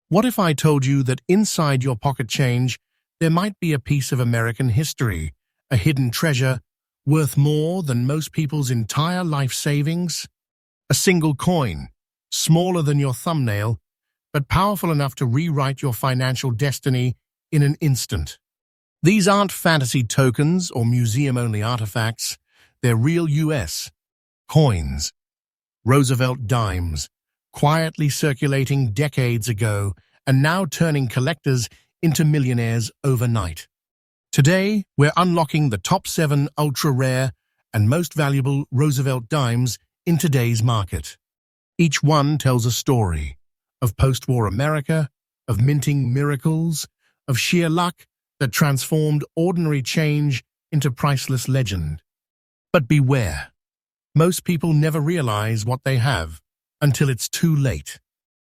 What if I told you that inside your pocket change, there might be a piece of American history, a hidden treasure worth more than most people's entire life savings? A single coin, smaller than your thumbnail, but powerful enough to rewrite your financial destiny in an instant. These aren't fantasy tokens or museum-only artifacts. They're real U.S. coins, Roosevelt dimes, quietly circulating decades ago and now turning collectors into millionaires overnight. Today, we're unlocking the top 7 ultra-rare and most valuable Roosevelt dimes in today's market. Each one tells a story of post-war America, of minting miracles, of sheer luck that transformed ordinary change into priceless legend. But beware, most people never realize what they have until it's too late.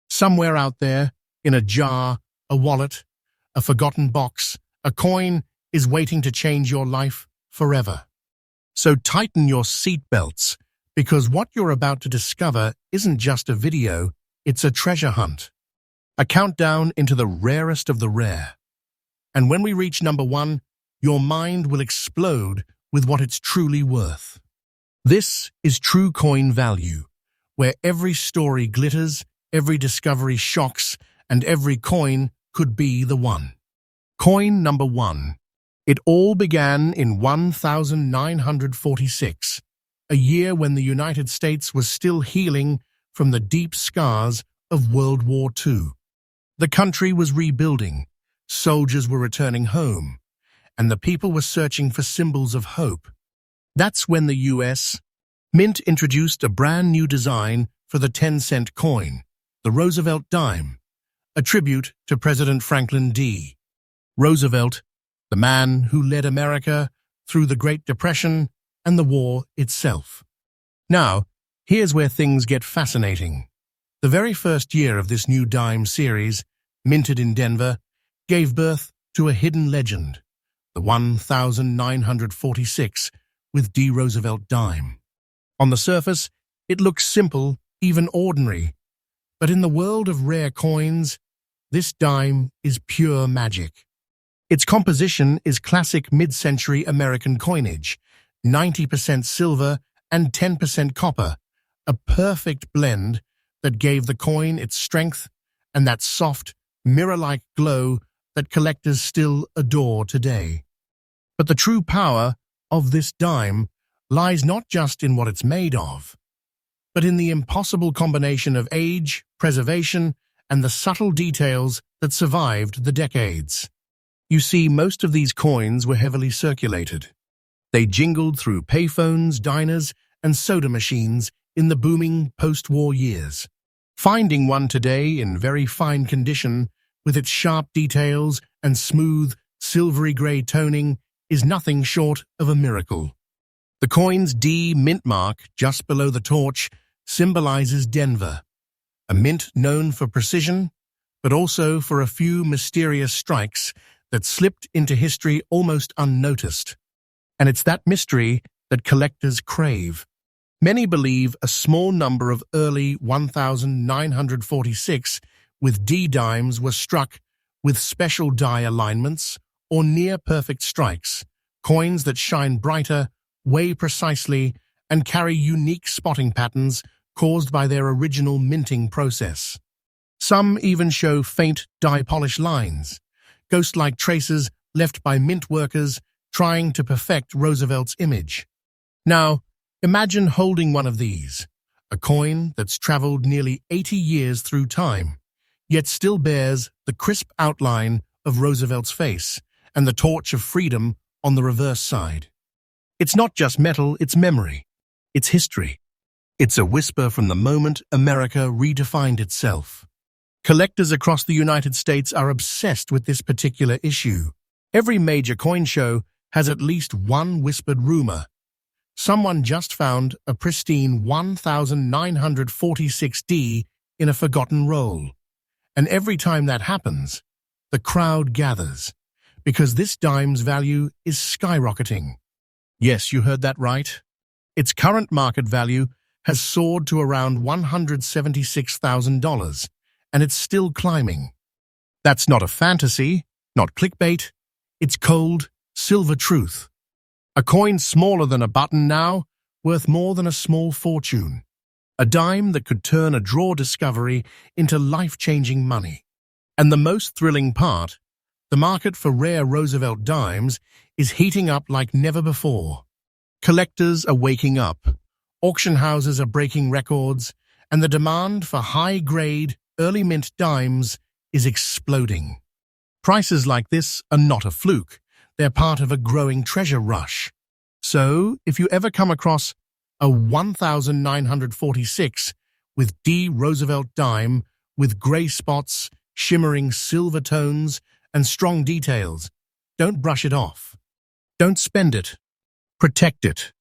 Somewhere out there, in a jar, a wallet, a forgotten box, a coin is waiting to change your life forever. So tighten your seatbelts, because what you're about to discover isn't just a video, it's a treasure hunt. A countdown into the rarest of the rare. And when we reach number 1, your mind will explode with what it's truly worth. This is true coin value, where every story glitters, every discovery shocks, and every coin could be the one. Coin number 1. It all began in 1946, a year when the United States was still healing from the deep scars of World War II. The country was rebuilding, soldiers were returning home, and the people were searching for symbols of hope. That's when the U.S. Mint introduced a brand new design for the 10-cent coin, the Roosevelt Dime, a tribute to President Franklin D. Roosevelt, the man who led America through the Great Depression and the war itself. Now, here's where things get fascinating. The very first year of this new dime series, minted in Denver, gave birth to a hidden legend, the 1946 with D. Roosevelt dime. On the surface, it looks simple, even ordinary, but in the world of rare coins, this dime is pure magic. Its composition is classic mid-century American coinage, 90% silver and 10% copper, a perfect blend that gave the coin its strength and that soft, mirror-like glow that collectors still adore today. But the true power of this dime lies not just in what it's made of, but in the impossible combination of age, preservation, and the subtle details that survived the decades. You see, most of these coins were heavily circulated. They jingled through payphones, diners, and soda machines in the booming post-war years. Finding one today in very fine condition, with its sharp details and smooth, silvery gray toning, is nothing short of a miracle. The coin's D mint mark, just below the torch, symbolizes Denver, a mint known for precision, but also for a few mysterious strikes that slipped into history almost unnoticed. And it's that mystery that collectors crave. Many believe a small number of early 1946 with D dimes were struck with special die alignments or near-perfect strikes, coins that shine brighter, weigh precisely, and carry unique spotting patterns caused by their original minting process. Some even show faint die polish lines, ghost-like traces left by mint workers trying to perfect Roosevelt's image. Now, imagine holding one of these, a coin that's traveled nearly 80 years through time, yet still bears the crisp outline of Roosevelt's face and the torch of freedom on the reverse side. It's not just metal, it's memory. It's history. It's a whisper from the moment America redefined itself. Collectors across the United States are obsessed with this particular issue. Every major coin show has at least one whispered rumor. Someone just found a pristine 1946D in a forgotten roll. And every time that happens, the crowd gathers, because this dime's value is skyrocketing. Yes, you heard that right. Its current market value has soared to around $176,000, and it's still climbing. That's not a fantasy, not clickbait. It's cold, silver truth. A coin smaller than a button now, worth more than a small fortune. A dime that could turn a draw discovery into life-changing money. And the most thrilling part, the market for rare Roosevelt dimes is heating up like never before. Collectors are waking up, auction houses are breaking records, and the demand for high-grade, early mint dimes is exploding. Prices like this are not a fluke. They're part of a growing treasure rush. So, if you ever come across a 1946 with D Roosevelt dime with grey spots, shimmering silver tones, and strong details, don't brush it off. Don't spend it. Protect it.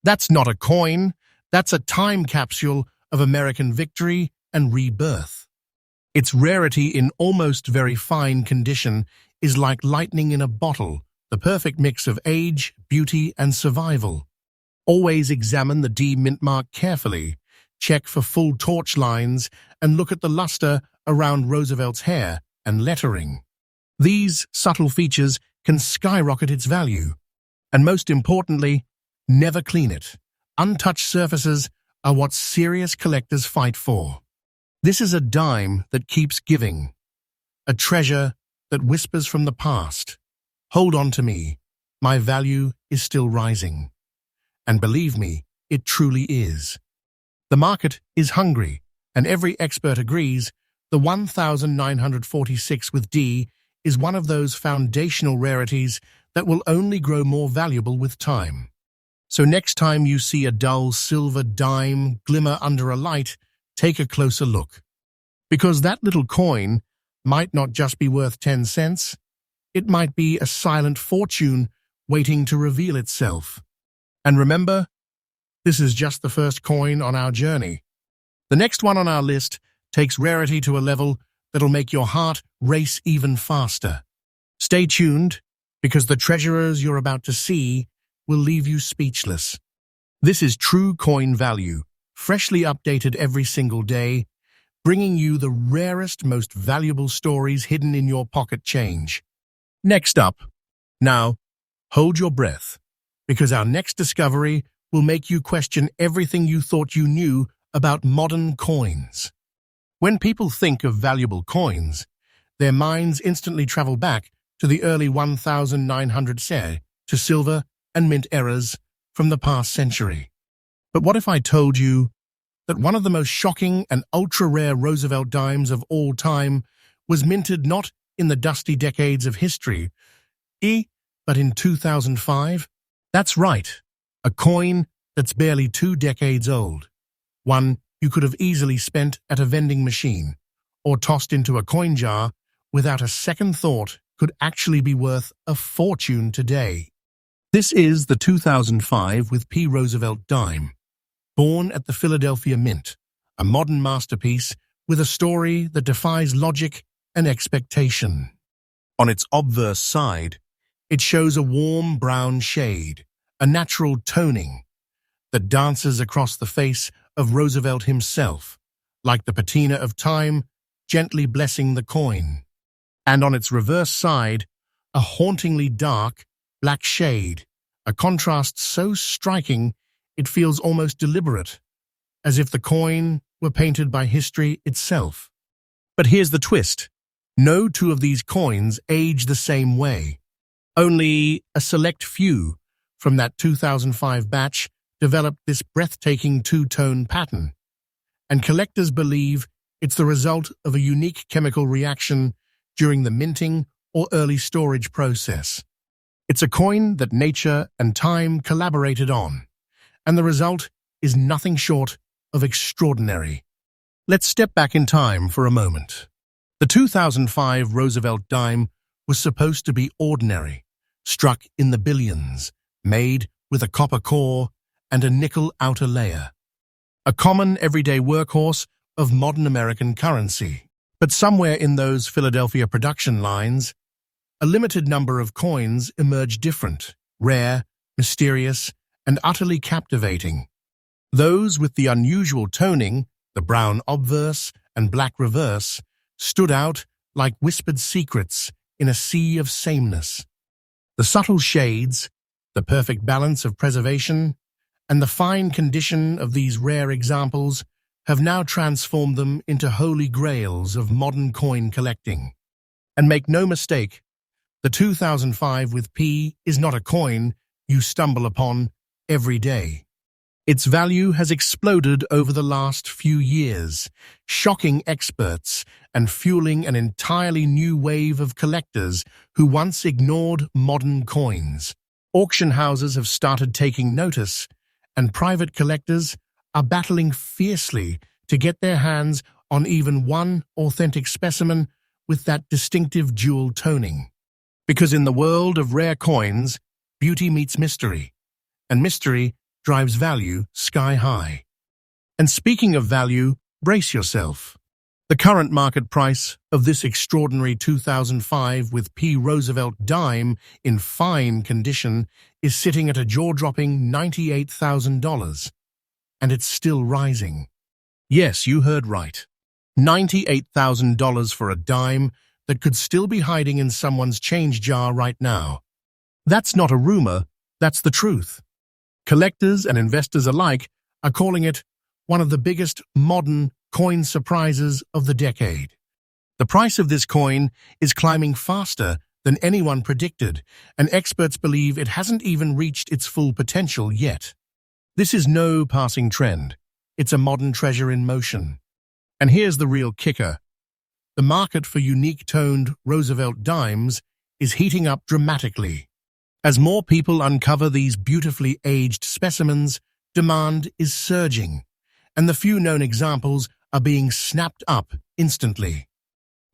That's not a coin. That's a time capsule of American victory and rebirth. Its rarity in almost very fine condition is like lightning in a bottle, the perfect mix of age, beauty, and survival. Always examine the D mint mark carefully, check for full torch lines, and look at the luster around Roosevelt's hair and lettering. These subtle features can skyrocket its value. And most importantly, never clean it. Untouched surfaces are what serious collectors fight for. This is a dime that keeps giving, a treasure that whispers from the past. Hold on to me. My value is still rising. And believe me, it truly is. The market is hungry, and every expert agrees the 1946 with D is one of those foundational rarities that will only grow more valuable with time. So next time you see a dull silver dime glimmer under a light, take a closer look. Because that little coin might not just be worth 10 cents, it might be a silent fortune waiting to reveal itself. And remember, this is just the first coin on our journey. The next one on our list takes rarity to a level that'll make your heart race even faster. Stay tuned, because the treasures you're about to see will leave you speechless. This is true coin value, freshly updated every single day, bringing you the rarest, most valuable stories hidden in your pocket change. Next up, now, hold your breath, because our next discovery will make you question everything you thought you knew about modern coins. When people think of valuable coins, their minds instantly travel back to the early 1900s, to silver and mint eras from the past century. But what if I told you that one of the most shocking and ultra-rare Roosevelt dimes of all time was minted not in the dusty decades of history, but in 2005? That's right, a coin that's barely 2 decades old. One you could have easily spent at a vending machine or tossed into a coin jar without a second thought could actually be worth a fortune today. This is the 2005 with P. Roosevelt dime, born at the Philadelphia Mint, a modern masterpiece with a story that defies logic and expectation. On its obverse side, it shows a warm brown shade, a natural toning that dances across the face of Roosevelt himself, like the patina of time gently blessing the coin. And on its reverse side, a hauntingly dark, black shade, a contrast so striking it feels almost deliberate, as if the coin were painted by history itself. But here's the twist. No two of these coins age the same way. Only a select few from that 2005 batch developed this breathtaking two-tone pattern, and collectors believe it's the result of a unique chemical reaction during the minting or early storage process. It's a coin that nature and time collaborated on, and the result is nothing short of extraordinary. Let's step back in time for a moment. The 2005 Roosevelt dime was supposed to be ordinary, struck in the billions, made with a copper core and a nickel outer layer. A common everyday workhorse of modern American currency. But somewhere in those Philadelphia production lines, a limited number of coins emerged different, rare, mysterious, and utterly captivating. Those with the unusual toning, the brown obverse and black reverse, stood out like whispered secrets in a sea of sameness. The subtle shades, the perfect balance of preservation, and the fine condition of these rare examples have now transformed them into holy grails of modern coin collecting. And make no mistake, the 2005 with P is not a coin you stumble upon every day. Its value has exploded over the last few years, shocking experts and fueling an entirely new wave of collectors who once ignored modern coins. Auction houses have started taking notice, and private collectors are battling fiercely to get their hands on even one authentic specimen with that distinctive jewel toning. Because in the world of rare coins, beauty meets mystery, and mystery drives value sky high. And speaking of value, brace yourself. The current market price of this extraordinary 2005 with P. Roosevelt Dime in fine condition is sitting at a jaw-dropping $98,000. And it's still rising. Yes, you heard right. $98,000 for a dime that could still be hiding in someone's change jar right now. That's not a rumor, that's the truth. Collectors and investors alike are calling it one of the biggest modern coin surprises of the decade. The price of this coin is climbing faster than anyone predicted, and experts believe it hasn't even reached its full potential yet. This is no passing trend. It's a modern treasure in motion. And here's the real kicker. The market for unique-toned Roosevelt dimes is heating up dramatically. As more people uncover these beautifully aged specimens, demand is surging, and the few known examples are being snapped up instantly.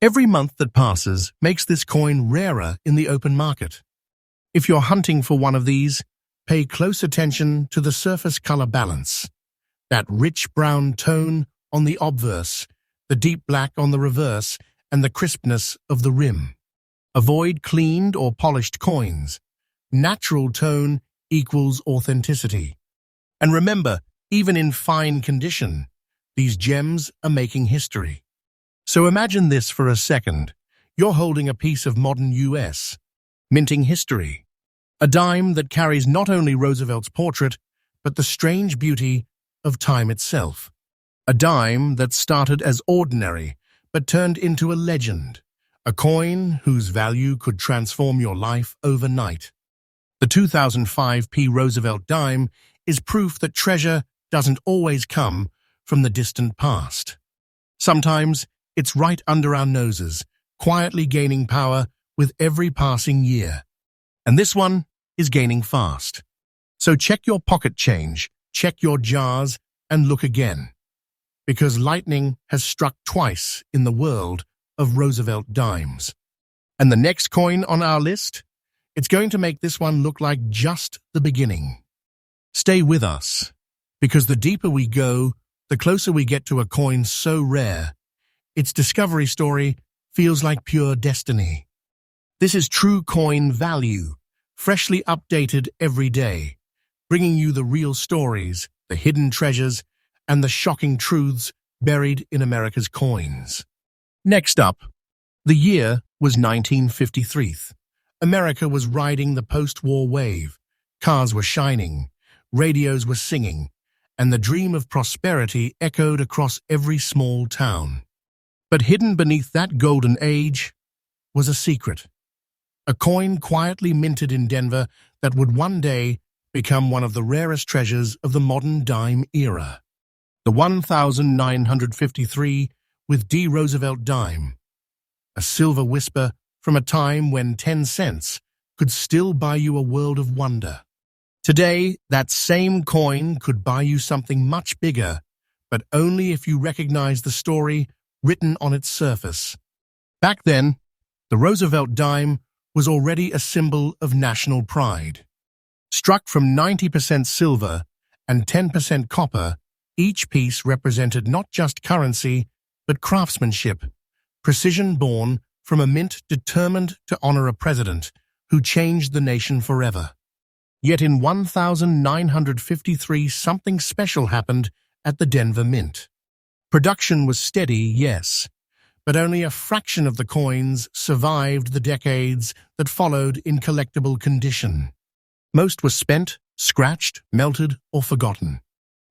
Every month that passes makes this coin rarer in the open market. If you're hunting for one of these, pay close attention to the surface color balance. That rich brown tone on the obverse, the deep black on the reverse, and the crispness of the rim. Avoid cleaned or polished coins. Natural tone equals authenticity. And remember, even in fine condition, these gems are making history. So imagine this for a second. You're holding a piece of modern US, minting history. A dime that carries not only Roosevelt's portrait, but the strange beauty of time itself. A dime that started as ordinary, but turned into a legend. A coin whose value could transform your life overnight. The 2005 P. Roosevelt Dime is proof that treasure doesn't always come from the distant past. Sometimes it's right under our noses, quietly gaining power with every passing year. And this one is gaining fast. So check your pocket change, check your jars, and look again. Because lightning has struck twice in the world of Roosevelt dimes. And the next coin on our list? It's going to make this one look like just the beginning. Stay with us, because the deeper we go, the closer we get to a coin so rare, its discovery story feels like pure destiny. This is true coin value, freshly updated every day, bringing you the real stories, the hidden treasures, and the shocking truths buried in America's coins. Next up, the year was 1953. America was riding the post-war wave. Cars were shining, radios were singing, and the dream of prosperity echoed across every small town. But hidden beneath that golden age was a secret. A coin quietly minted in Denver that would one day become one of the rarest treasures of the modern dime era. The 1953 with D. Roosevelt Dime. A silver whisper from a time when 10 cents could still buy you a world of wonder. Today, that same coin could buy you something much bigger, but only if you recognize the story written on its surface. Back then, the Roosevelt dime was already a symbol of national pride. Struck from 90% silver and 10% copper, each piece represented not just currency, but craftsmanship, precision born from a mint determined to honor a president who changed the nation forever. Yet in 1953, something special happened at the Denver Mint. Production was steady, yes, but only a fraction of the coins survived the decades that followed in collectible condition. Most were spent, scratched, melted, or forgotten.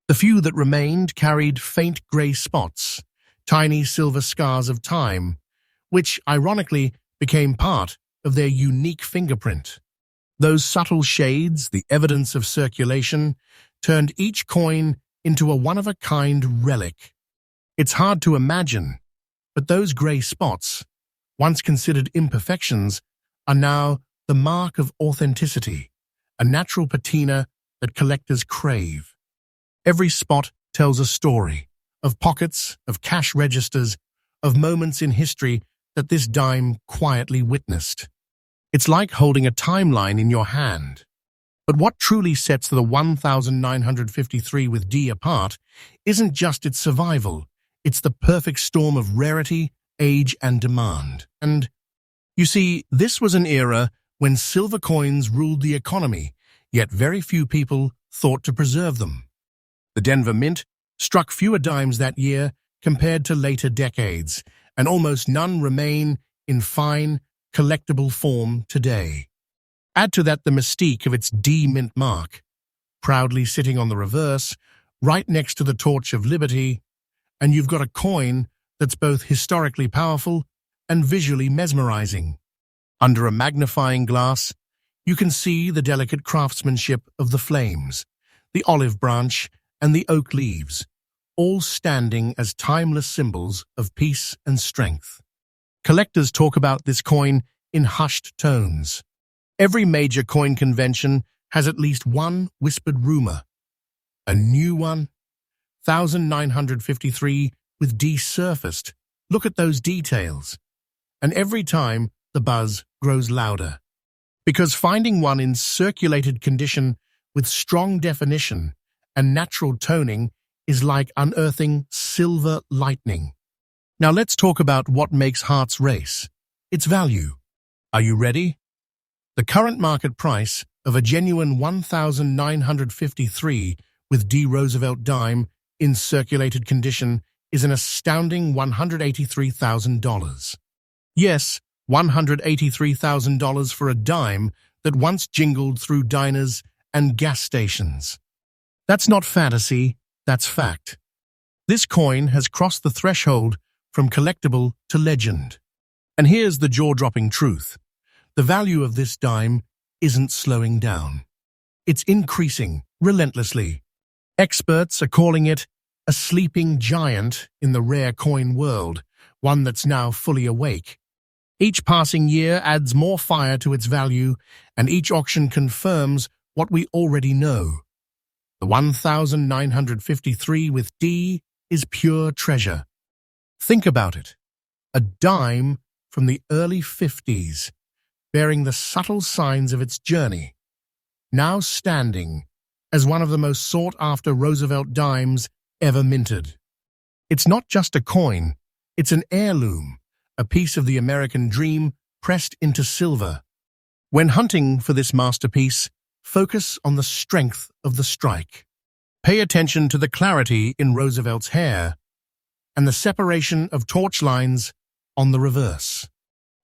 The few that remained carried faint grey spots, tiny silver scars of time, which, ironically, became part of their unique fingerprint. Those subtle shades, the evidence of circulation, turned each coin into a one-of-a-kind relic. It's hard to imagine, but those grey spots, once considered imperfections, are now the mark of authenticity, a natural patina that collectors crave. Every spot tells a story, of pockets, of cash registers, of moments in history that this dime quietly witnessed. It's like holding a timeline in your hand. But what truly sets the 1953 with D apart isn't just its survival, it's the perfect storm of rarity, age, and demand. And, you see, this was an era when silver coins ruled the economy, yet very few people thought to preserve them. The Denver Mint struck fewer dimes that year compared to later decades, and almost none remain in fine, collectible form today. Add to that the mystique of its D mint mark, proudly sitting on the reverse, right next to the Torch of Liberty, and you've got a coin that's both historically powerful and visually mesmerizing. Under a magnifying glass, you can see the delicate craftsmanship of the flames, the olive branch, and the oak leaves, all standing as timeless symbols of peace and strength. Collectors talk about this coin in hushed tones. Every major coin convention has at least one whispered rumor. A new one? 1953 with D surfaced. Look at those details. And every time, the buzz grows louder. Because finding one in circulated condition with strong definition and natural toning is like unearthing silver lightning. Now let's talk about what makes hearts race. Its value. Are you ready? The current market price of a genuine 1953 with D Roosevelt Dime in circulated condition is an astounding $183,000. Yes, $183,000 for a dime that once jingled through diners and gas stations. That's not fantasy, that's fact. This coin has crossed the threshold from collectible to legend. And here's the jaw-dropping truth. The value of this dime isn't slowing down. It's increasing relentlessly. Experts are calling it a sleeping giant in the rare coin world, one that's now fully awake. Each passing year adds more fire to its value, and each auction confirms what we already know. The 1953 with D is pure treasure. Think about it. A dime from the early 50s, bearing the subtle signs of its journey, now standing as one of the most sought-after Roosevelt dimes ever minted. It's not just a coin, it's an heirloom, a piece of the American dream pressed into silver. When hunting for this masterpiece, focus on the strength of the strike. Pay attention to the clarity in Roosevelt's hair and the separation of torch lines on the reverse.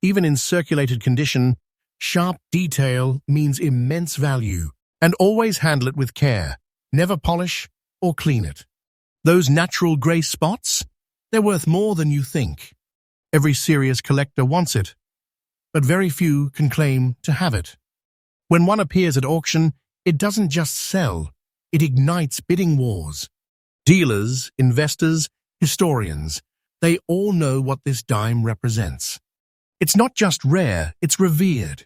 Even in circulated condition, sharp detail means immense value, and always handle it with care. Never polish or clean it. Those natural grey spots? They're worth more than you think. Every serious collector wants it, but very few can claim to have it. When one appears at auction, it doesn't just sell, it ignites bidding wars. Dealers, investors, historians, they all know what this dime represents. It's not just rare, it's revered.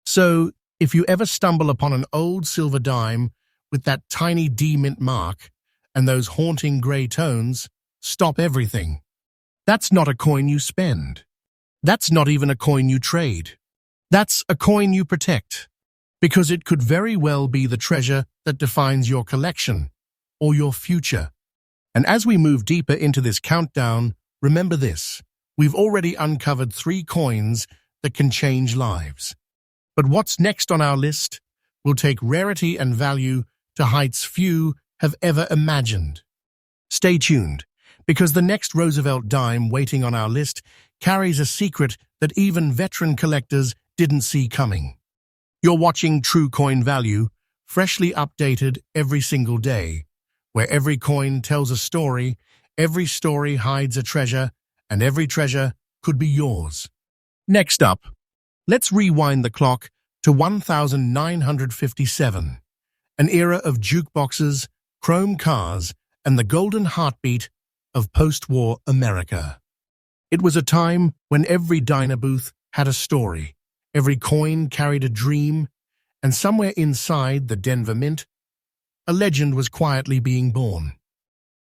So, if you ever stumble upon an old silver dime with that tiny D mint mark and those haunting grey tones, stop everything. That's not a coin you spend. That's not even a coin you trade. That's a coin you protect, because it could very well be the treasure that defines your collection or your future. And as we move deeper into this countdown, remember this. We've already uncovered 3 coins that can change lives. But what's next on our list will take rarity and value to heights few have ever imagined. Stay tuned, Because the next Roosevelt dime waiting on our list carries a secret that even veteran collectors didn't see coming. You're watching True Coin Value, freshly updated every single day, where every coin tells a story, every story hides a treasure, and every treasure could be yours. Next up, let's rewind the clock to 1957, an era of jukeboxes, chrome cars, and the golden heartbeat of post-war America. It was a time when every diner booth had a story, every coin carried a dream, and somewhere inside the Denver Mint, a legend was quietly being born.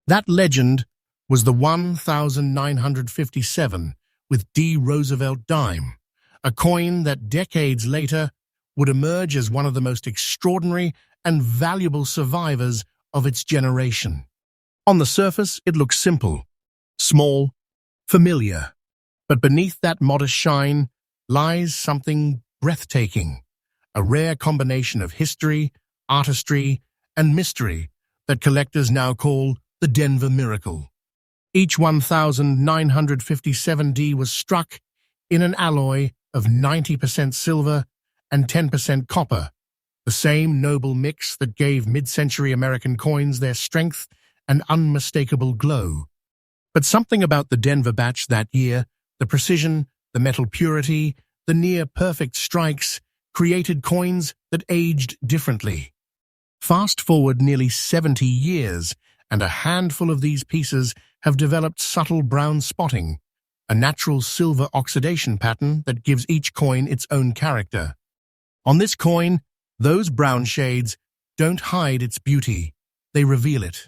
That legend was the 1957 with D. Roosevelt Dime, a coin that decades later would emerge as one of the most extraordinary and valuable survivors of its generation. On the surface, it looks simple, small, familiar, but beneath that modest shine lies something breathtaking, a rare combination of history, artistry, and mystery that collectors now call the Denver Miracle. Each 1957D was struck in an alloy of 90% silver and 10% copper, the same noble mix that gave mid-century American coins their strength and unmistakable glow. But something about the Denver batch that year, the precision, the metal purity, the near-perfect strikes, created coins that aged differently. Fast forward nearly 70 years, and a handful of these pieces have developed subtle brown spotting, a natural silver oxidation pattern that gives each coin its own character. On this coin, those brown shades don't hide its beauty, they reveal it.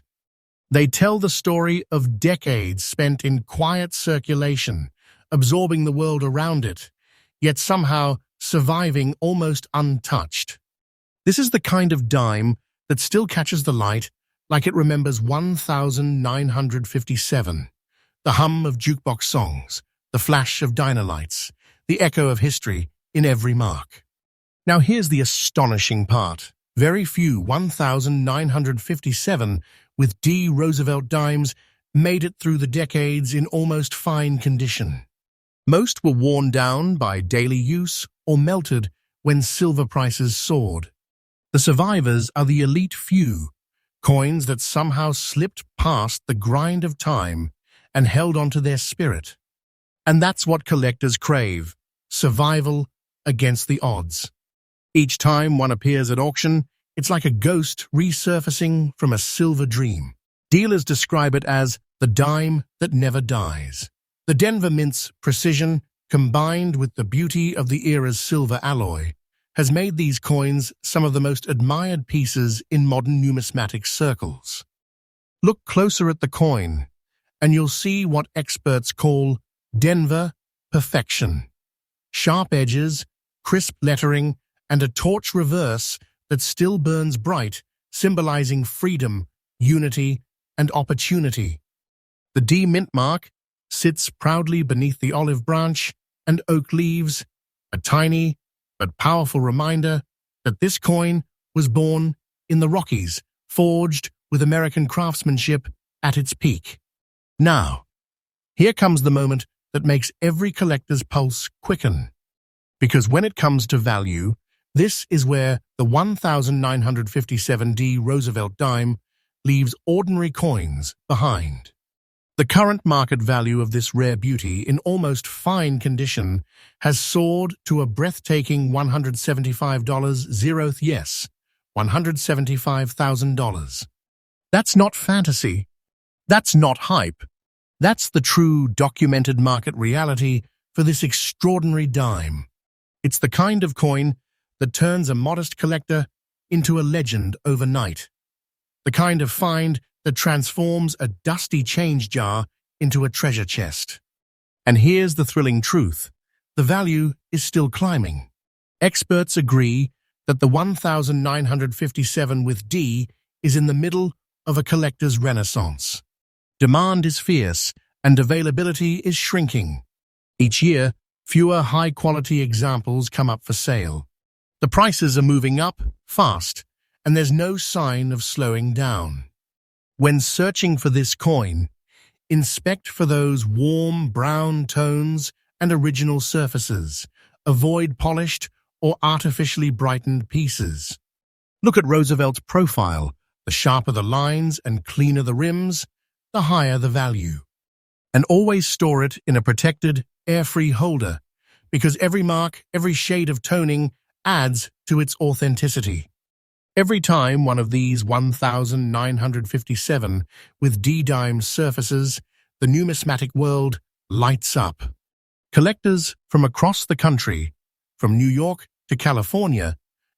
They tell the story of decades spent in quiet circulation, absorbing the world around it, yet somehow surviving almost untouched. This is the kind of dime that still catches the light like it remembers 1957, the hum of jukebox songs, the flash of diner lights, the echo of history in every mark. Now here's the astonishing part. Very few 1957 with D. Roosevelt dimes made it through the decades in almost fine condition. Most were worn down by daily use or melted when silver prices soared. The survivors are the elite few, coins that somehow slipped past the grind of time and held onto their spirit. And that's what collectors crave, survival against the odds. Each time one appears at auction, it's like a ghost resurfacing from a silver dream. Dealers describe it as the dime that never dies. The Denver Mint's precision, combined with the beauty of the era's silver alloy, has made these coins some of the most admired pieces in modern numismatic circles. Look closer at the coin, and you'll see what experts call Denver perfection. Sharp edges, crisp lettering, and a torch reverse that still burns bright, symbolizing freedom, unity, and opportunity. The D mint mark sits proudly beneath the olive branch and oak leaves, a tiny but powerful reminder that this coin was born in the Rockies, forged with American craftsmanship at its peak. Now, here comes the moment that makes every collector's pulse quicken. Because when it comes to value, this is where the 1957D Roosevelt dime leaves ordinary coins behind. The current market value of this rare beauty in almost fine condition has soared to a breathtaking $175. Yes, $175,000. That's not fantasy. That's not hype. That's the true documented market reality for this extraordinary dime. It's the kind of coin that turns a modest collector into a legend overnight. The kind of find that transforms a dusty change jar into a treasure chest. And here's the thrilling truth. The value is still climbing. Experts agree that the 1957 with D is in the middle of a collector's renaissance. Demand is fierce and availability is shrinking. Each year, fewer high-quality examples come up for sale. The prices are moving up fast, and there's no sign of slowing down. When searching for this coin, Inspect for those warm brown tones and original surfaces. Avoid polished or artificially brightened pieces. Look at Roosevelt's profile. The sharper the lines and cleaner the rims, the higher the value. And always store it in a protected, air-free holder, because every mark, every shade of toning adds to its authenticity. Every time one of these 1957 with D-Dime surfaces, the numismatic world lights up. Collectors from across the country, from New York to California,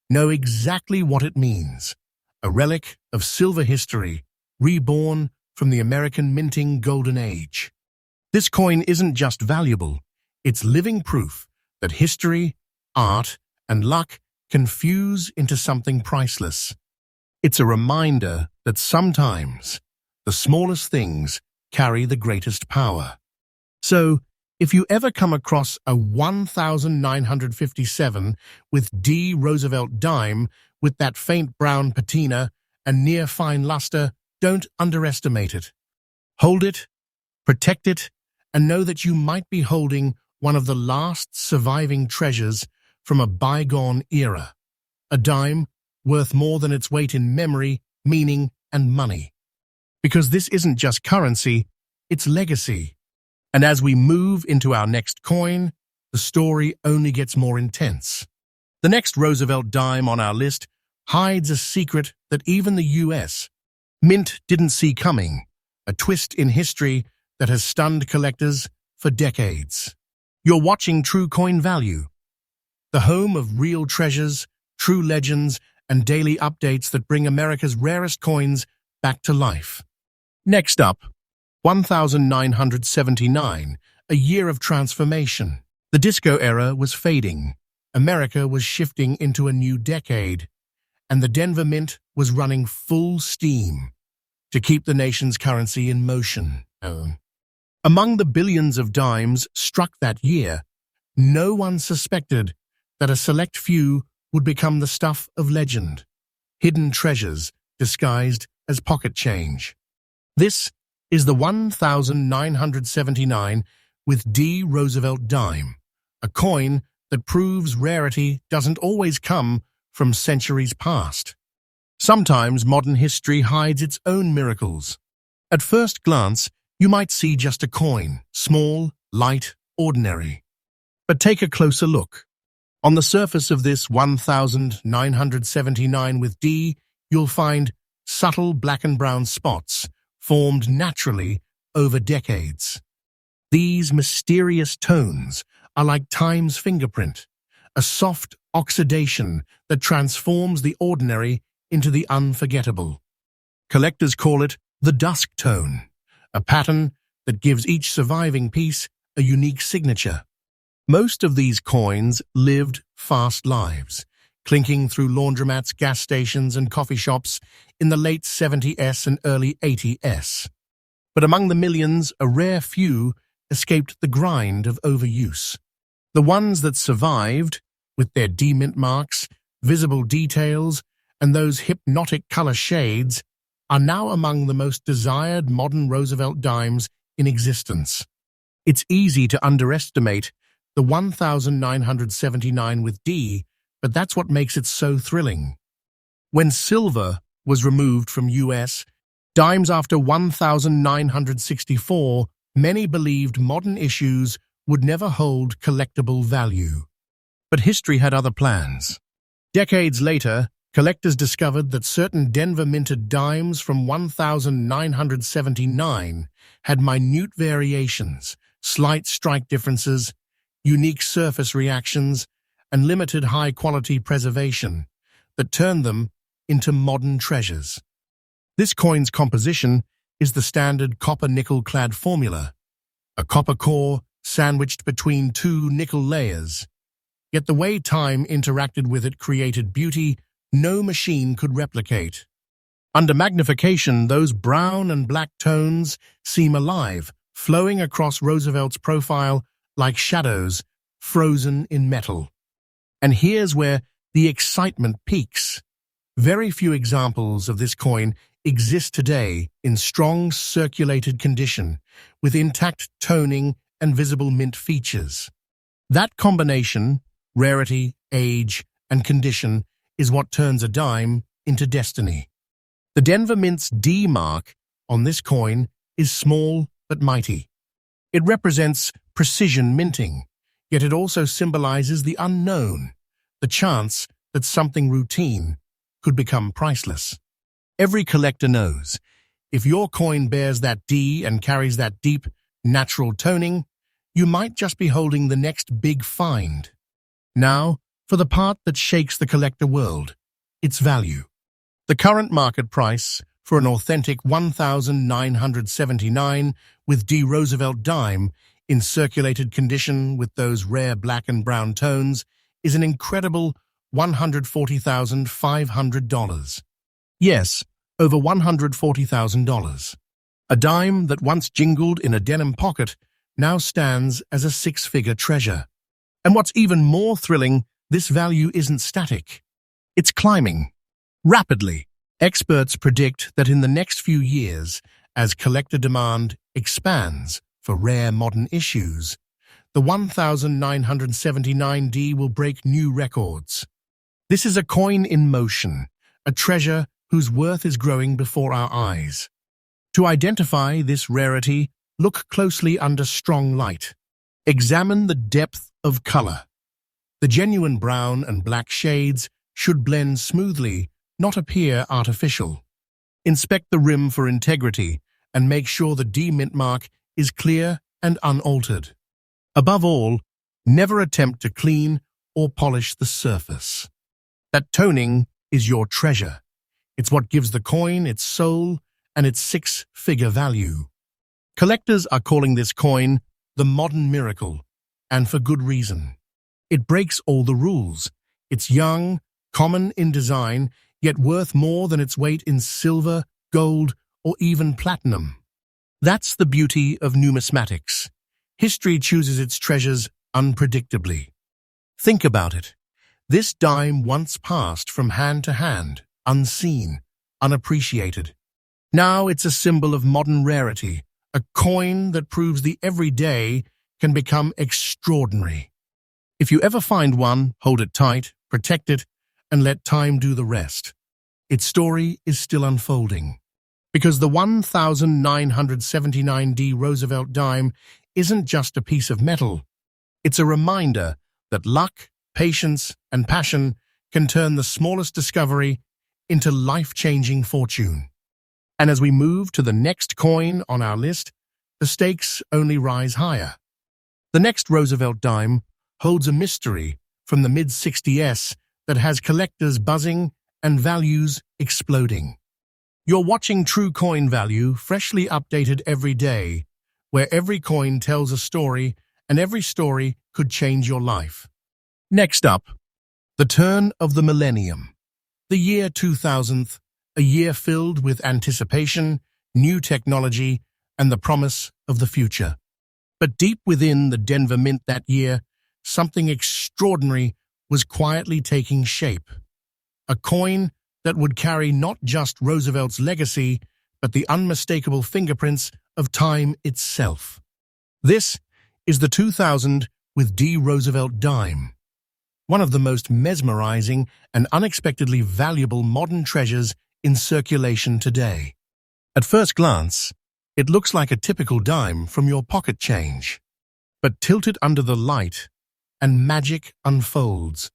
know exactly what it means. A relic of silver history, reborn from the American minting golden age. This coin isn't just valuable, it's living proof that history, art, and luck can fuse into something priceless. It's a reminder that sometimes the smallest things carry the greatest power. So, if you ever come across a 1957 with D. Roosevelt Dime with that faint brown patina and near-fine luster, don't underestimate it. Hold it, protect it, and know that you might be holding one of the last surviving treasures from a bygone era. A dime worth more than its weight in memory, meaning, and money. Because this isn't just currency, it's legacy. And as we move into our next coin, the story only gets more intense. The next Roosevelt dime on our list hides a secret that even the US Mint didn't see coming, a twist in history that has stunned collectors for decades. You're watching True Coin Value, the home of real treasures, true legends, and daily updates that bring America's rarest coins back to life. Next up, 1979, a year of transformation. The disco era was fading, America was shifting into a new decade, and the Denver Mint was running full steam to keep the nation's currency in motion. Among the billions of dimes struck that year, no one suspected that a select few would become the stuff of legend, hidden treasures disguised as pocket change. This is the 1979 with D. Roosevelt Dime, a coin that proves rarity doesn't always come from centuries past. Sometimes modern history hides its own miracles. At first glance, you might see just a coin, small, light, ordinary. But take a closer look. On the surface of this 1979 with D, you'll find subtle black and brown spots formed naturally over decades. These mysterious tones are like time's fingerprint, a soft oxidation that transforms the ordinary into the unforgettable. Collectors call it the dusk tone, a pattern that gives each surviving piece a unique signature. Most of these coins lived fast lives, clinking through laundromats, gas stations, and coffee shops in the late 70s and early 80s. But among the millions, a rare few escaped the grind of overuse. The ones that survived, with their D-mint marks, visible details, and those hypnotic color shades, are now among the most desired modern Roosevelt dimes in existence. It's easy to underestimate the 1979 with D, but that's what makes it so thrilling. When silver was removed from US dimes after 1964, many believed modern issues would never hold collectible value. But history had other plans. Decades later, collectors discovered that certain Denver-minted dimes from 1979 had minute variations, slight strike differences, unique surface reactions, and limited high-quality preservation that turned them into modern treasures. This coin's composition is the standard copper-nickel-clad formula, a copper core sandwiched between two nickel layers. Yet the way time interacted with it created beauty no machine could replicate. Under magnification, those brown and black tones seem alive, flowing across Roosevelt's profile like shadows frozen in metal. And here's where the excitement peaks. Very few examples of this coin exist today in strong circulated condition, with intact toning and visible mint features. That combination, rarity, age, and condition, is what turns a dime into destiny. The Denver Mint's D mark on this coin is small but mighty. It represents precision minting, yet it also symbolizes the unknown, the chance that something routine could become priceless. Every collector knows, if your coin bears that D and carries that deep, natural toning, you might just be holding the next big find. Now, for the part that shakes the collector world, its value. The current market price for an authentic 1,979 with D Roosevelt Dime in circulated condition with those rare black and brown tones is an incredible $140,500. Yes, over $140,000. A dime that once jingled in a denim pocket now stands as a six-figure treasure. And what's even more thrilling, this value isn't static. It's climbing. Rapidly. Experts predict that in the next few years, as collector demand expands for rare modern issues, the 1,979D will break new records. This is a coin in motion, a treasure whose worth is growing before our eyes. To identify this rarity, look closely under strong light. Examine the depth of color. The genuine brown and black shades should blend smoothly, not appear artificial. Inspect the rim for integrity and make sure the D mint mark is clear and unaltered. Above all, never attempt to clean or polish the surface. That toning is your treasure. It's what gives the coin its soul and its six-figure value. Collectors are calling this coin the modern miracle, and for good reason. It breaks all the rules. It's young, common in design, yet worth more than its weight in silver, gold, or even platinum. That's the beauty of numismatics. History chooses its treasures unpredictably. Think about it. This dime once passed from hand to hand, unseen, unappreciated. Now it's a symbol of modern rarity, a coin that proves the everyday can become extraordinary. If you ever find one, hold it tight, protect it, and let time do the rest. Its story is still unfolding. Because the 1,979D Roosevelt Dime isn't just a piece of metal. It's a reminder that luck, patience, and passion can turn the smallest discovery into life-changing fortune. And as we move to the next coin on our list, the stakes only rise higher. The next Roosevelt Dime holds a mystery from the mid-60s that has collectors buzzing and values exploding. You're watching True Coin Value, freshly updated every day, where every coin tells a story and every story could change your life. Next up, the turn of the millennium. The year 2000, a year filled with anticipation, new technology, and the promise of the future. But deep within the Denver Mint that year, something extraordinary was quietly taking shape. A coin that would carry not just Roosevelt's legacy, but the unmistakable fingerprints of time itself. This is the 2000 with D Roosevelt Dime, one of the most mesmerizing and unexpectedly valuable modern treasures in circulation today. At first glance, it looks like a typical dime from your pocket change. But tilt it under the light, and magic unfolds.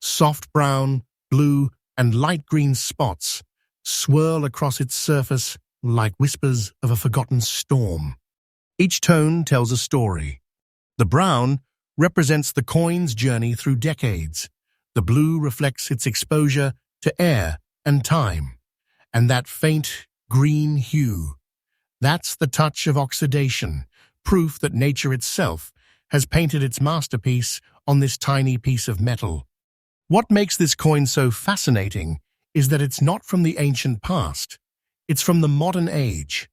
Soft brown, blue, and light green spots swirl across its surface like whispers of a forgotten storm. Each tone tells a story. The brown represents the coin's journey through decades. The blue reflects its exposure to air and time. And that faint green hue, that's the touch of oxidation, proof that nature itself has painted its masterpiece on this tiny piece of metal. What makes this coin so fascinating is that it's not from the ancient past, it's from the modern age.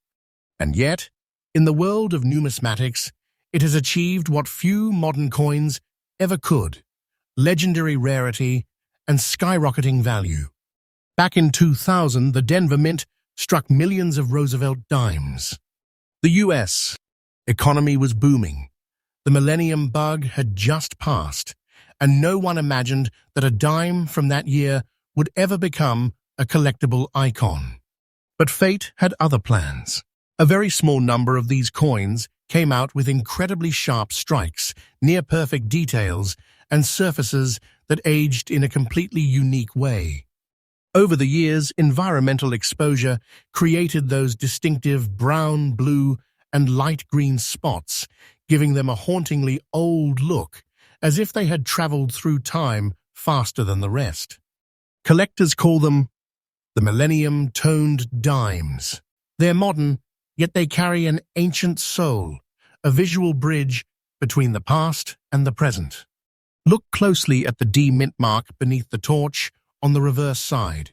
And yet, in the world of numismatics, it has achieved what few modern coins ever could: legendary rarity and skyrocketing value. Back in 2000, the Denver Mint struck millions of Roosevelt dimes. The U.S. economy was booming. The millennium bug had just passed, and no one imagined that a dime from that year would ever become a collectible icon. But fate had other plans. A very small number of these coins came out with incredibly sharp strikes, near-perfect details, and surfaces that aged in a completely unique way. Over the years, environmental exposure created those distinctive brown, blue, and light green spots, giving them a hauntingly old look, as if they had traveled through time faster than the rest. Collectors call them the Millennium-Toned Dimes. They're modern, yet they carry an ancient soul, a visual bridge between the past and the present. Look closely at the D mint mark beneath the torch on the reverse side.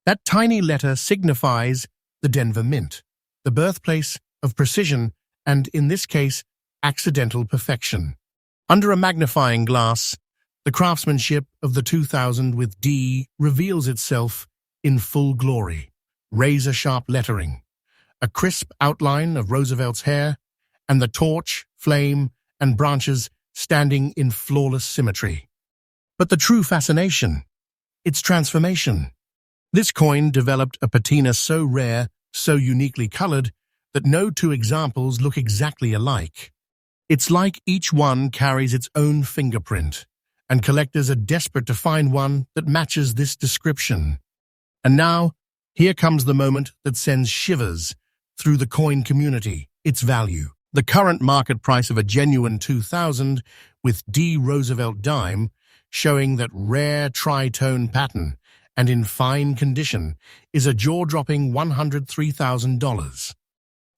That tiny letter signifies the Denver Mint, the birthplace of precision and, in this case, accidental perfection. Under a magnifying glass, the craftsmanship of the 2000 with D reveals itself in full glory. Razor-sharp lettering, a crisp outline of Roosevelt's hair, and the torch, flame, and branches standing in flawless symmetry. But the true fascination, its transformation. This coin developed a patina so rare, so uniquely colored, that no two examples look exactly alike. It's like each one carries its own fingerprint, and collectors are desperate to find one that matches this description. And now, here comes the moment that sends shivers through the coin community, its value. The current market price of a genuine 2000 with D Roosevelt Dime, showing that rare tri-tone pattern and in fine condition, is a jaw-dropping $103,000.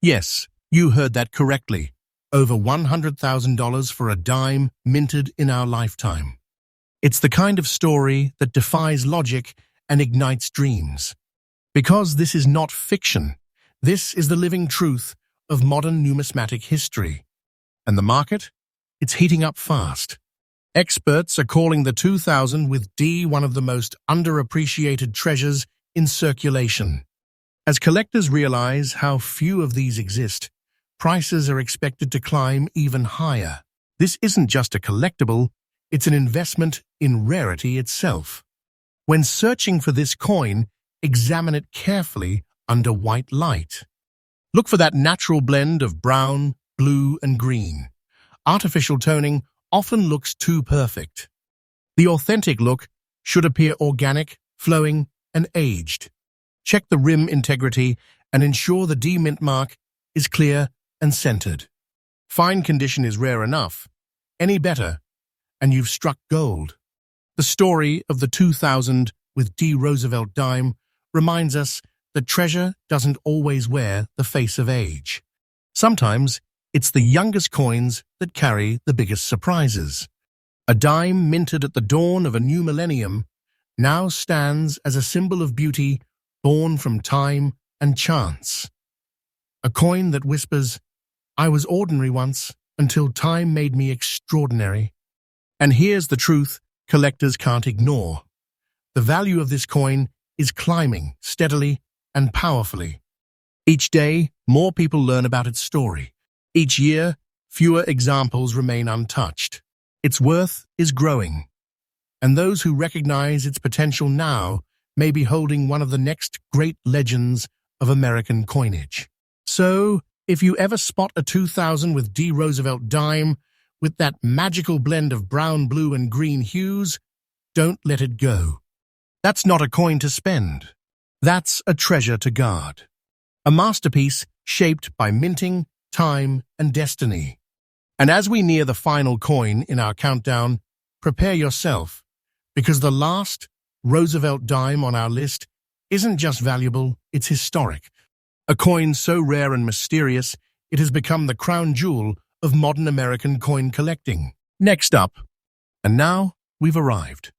Yes, you heard that correctly. Over $100,000 for a dime minted in our lifetime. It's the kind of story that defies logic and ignites dreams. Because this is not fiction, this is the living truth of modern numismatic history. And the market? It's heating up fast. Experts are calling the 2000 with D one of the most underappreciated treasures in circulation. As collectors realize how few of these exist, prices are expected to climb even higher. This isn't just a collectible, it's an investment in rarity itself. When searching for this coin, examine it carefully under white light. Look for that natural blend of brown, blue, and green. Artificial toning often looks too perfect. The authentic look should appear organic, flowing, and aged. Check the rim integrity and ensure the D mint mark is clear and centered. Fine condition is rare enough. Any better, and you've struck gold. The story of the 2000 with D Roosevelt Dime reminds us that treasure doesn't always wear the face of age. Sometimes it's the youngest coins that carry the biggest surprises. A dime minted at the dawn of a new millennium now stands as a symbol of beauty born from time and chance. A coin that whispers, "I was ordinary once until time made me extraordinary." And here's the truth collectors can't ignore. The value of this coin is climbing steadily and powerfully. Each day, more people learn about its story. Each year, fewer examples remain untouched. Its worth is growing, and those who recognize its potential now may be holding one of the next great legends of American coinage. So, if you ever spot a 2000 with D Roosevelt Dime with that magical blend of brown, blue, and green hues, don't let it go. That's not a coin to spend. That's a treasure to guard. A masterpiece shaped by minting, time, and destiny. And as we near the final coin in our countdown, prepare yourself, because the last Roosevelt Dime on our list isn't just valuable, it's historic. A coin so rare and mysterious, it has become the crown jewel of modern American coin collecting. Next up, and now we've arrived.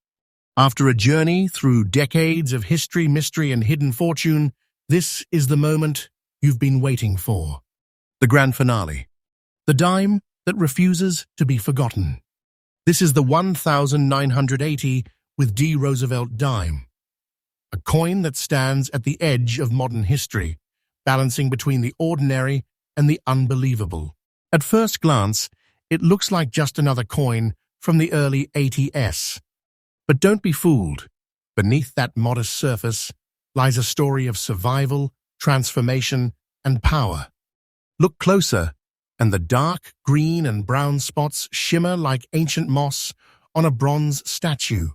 After a journey through decades of history, mystery, and hidden fortune, this is the moment you've been waiting for. The grand finale. The dime that refuses to be forgotten. This is the 1980 with D Roosevelt Dime. a coin that stands at the edge of modern history, balancing between the ordinary and the unbelievable. At first glance, it looks like just another coin from the early 80s. But don't be fooled. Beneath that modest surface lies a story of survival, transformation, and power. Look closer, and the dark green and brown spots shimmer like ancient moss on a bronze statue,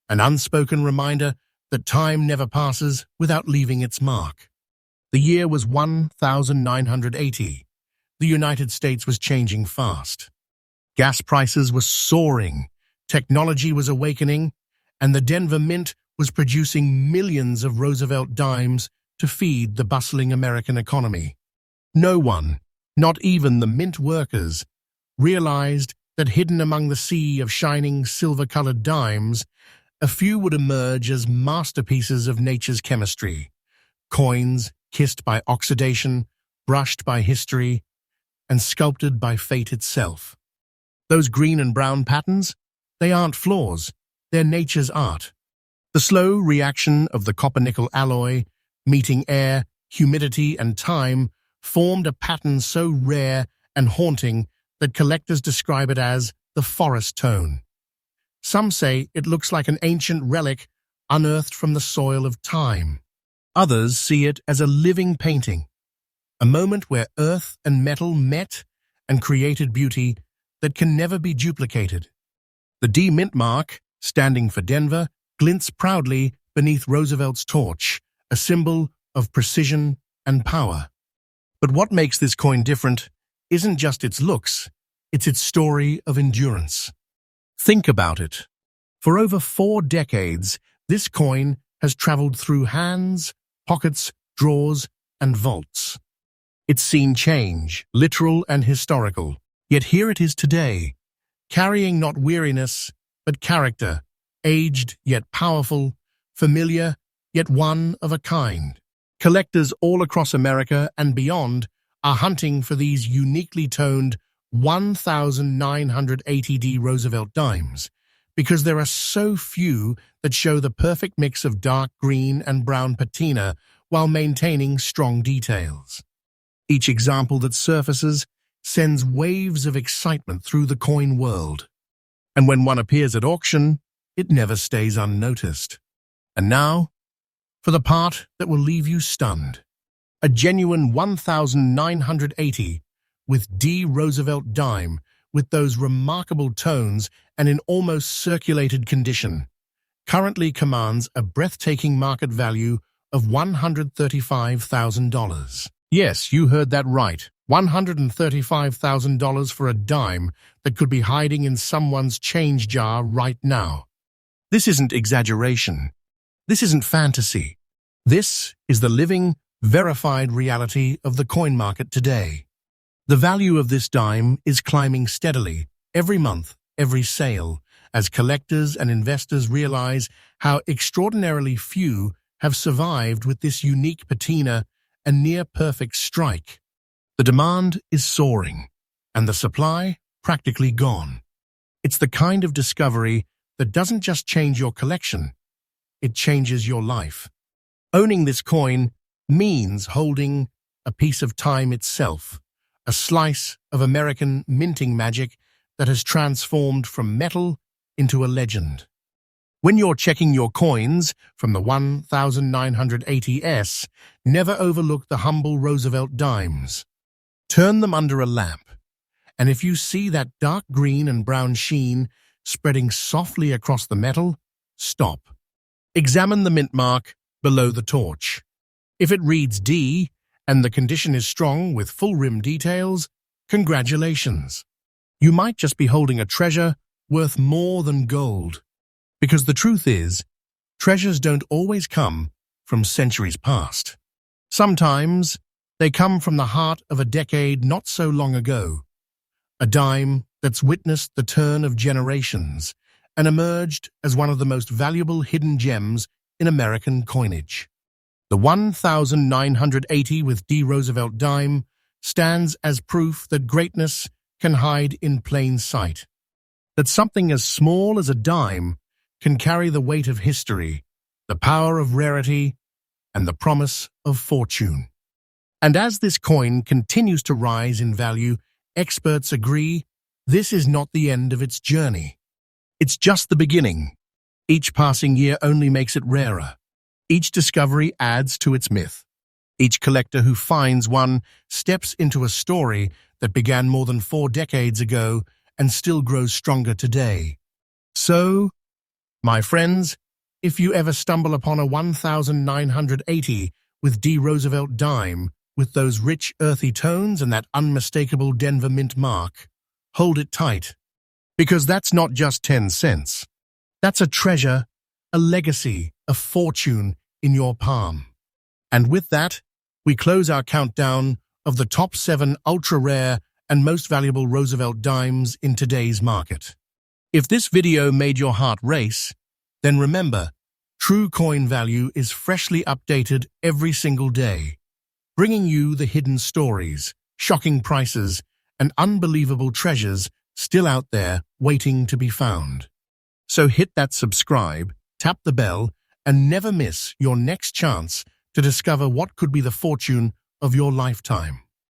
an unspoken reminder that time never passes without leaving its mark. The year was 1980. The United States was changing fast. Gas prices were soaring, technology was awakening, and the Denver Mint was producing millions of Roosevelt Dimes to feed the bustling American economy. No one, not even the mint workers, realized that hidden among the sea of shining silver-colored dimes, a few would emerge as masterpieces of nature's chemistry, coins kissed by oxidation, brushed by history, and sculpted by fate itself. Those green and brown patterns, they aren't flaws, they're nature's art. The slow reaction of the copper-nickel alloy, meeting air, humidity, and time, formed a pattern so rare and haunting that collectors describe it as the forest tone. Some say it looks like an ancient relic unearthed from the soil of time. Others see it as a living painting, a moment where earth and metal met and created beauty that can never be duplicated. The D mint mark, standing for Denver, glints proudly beneath Roosevelt's torch, a symbol of precision and power. But what makes this coin different isn't just its looks, it's its story of endurance. Think about it. For over 4 decades, this coin has traveled through hands, pockets, drawers, and vaults. It's seen change, literal and historical, yet here it is today, carrying not weariness, but character, aged yet powerful, familiar yet one of a kind. Collectors all across America and beyond are hunting for these uniquely toned 1980D Roosevelt Dimes, because there are so few that show the perfect mix of dark green and brown patina while maintaining strong details. Each example that surfaces sends waves of excitement through the coin world. And when one appears at auction, it never stays unnoticed. And now, for the part that will leave you stunned. A genuine 1980 with D Roosevelt Dime, with those remarkable tones and in almost circulated condition, currently commands a breathtaking market value of $135,000. Yes, you heard that right. $135,000 for a dime that could be hiding in someone's change jar right now. This isn't exaggeration. This isn't fantasy. This is the living, verified reality of the coin market today. The value of this dime is climbing steadily, every month, every sale, as collectors and investors realize how extraordinarily few have survived with this unique patina and near-perfect strike. The demand is soaring, and the supply practically gone. It's the kind of discovery that doesn't just change your collection, it changes your life. Owning this coin means holding a piece of time itself, a slice of American minting magic that has transformed from metal into a legend. When you're checking your coins from the 1980s, never overlook the humble Roosevelt Dimes. Turn them under a lamp, and if you see that dark green and brown sheen spreading softly across the metal, stop. Examine the mint mark below the torch. If it reads D and the condition is strong with full rim details, congratulations. You might just be holding a treasure worth more than gold. Because the truth is, treasures don't always come from centuries past. Sometimes they come from the heart of a decade not so long ago, a dime that's witnessed the turn of generations and emerged as one of the most valuable hidden gems in American coinage. The 1980 with D Roosevelt Dime stands as proof that greatness can hide in plain sight, that something as small as a dime can carry the weight of history, the power of rarity, and the promise of fortune. And as this coin continues to rise in value, experts agree this is not the end of its journey. It's just the beginning. Each passing year only makes it rarer. Each discovery adds to its myth. Each collector who finds one steps into a story that began more than 4 decades ago and still grows stronger today. So, my friends, if you ever stumble upon a 1980 with D. Roosevelt Dime, with those rich, earthy tones and that unmistakable Denver Mint mark, hold it tight. Because that's not just 10 cents. That's a treasure, a legacy, a fortune in your palm. And with that, we close our countdown of the top 7 ultra-rare and most valuable Roosevelt dimes in today's market. If this video made your heart race, then remember, true coin value is freshly updated every single day, bringing you the hidden stories, shocking prices, and unbelievable treasures still out there waiting to be found. So hit that subscribe, tap the bell, and never miss your next chance to discover what could be the fortune of your lifetime.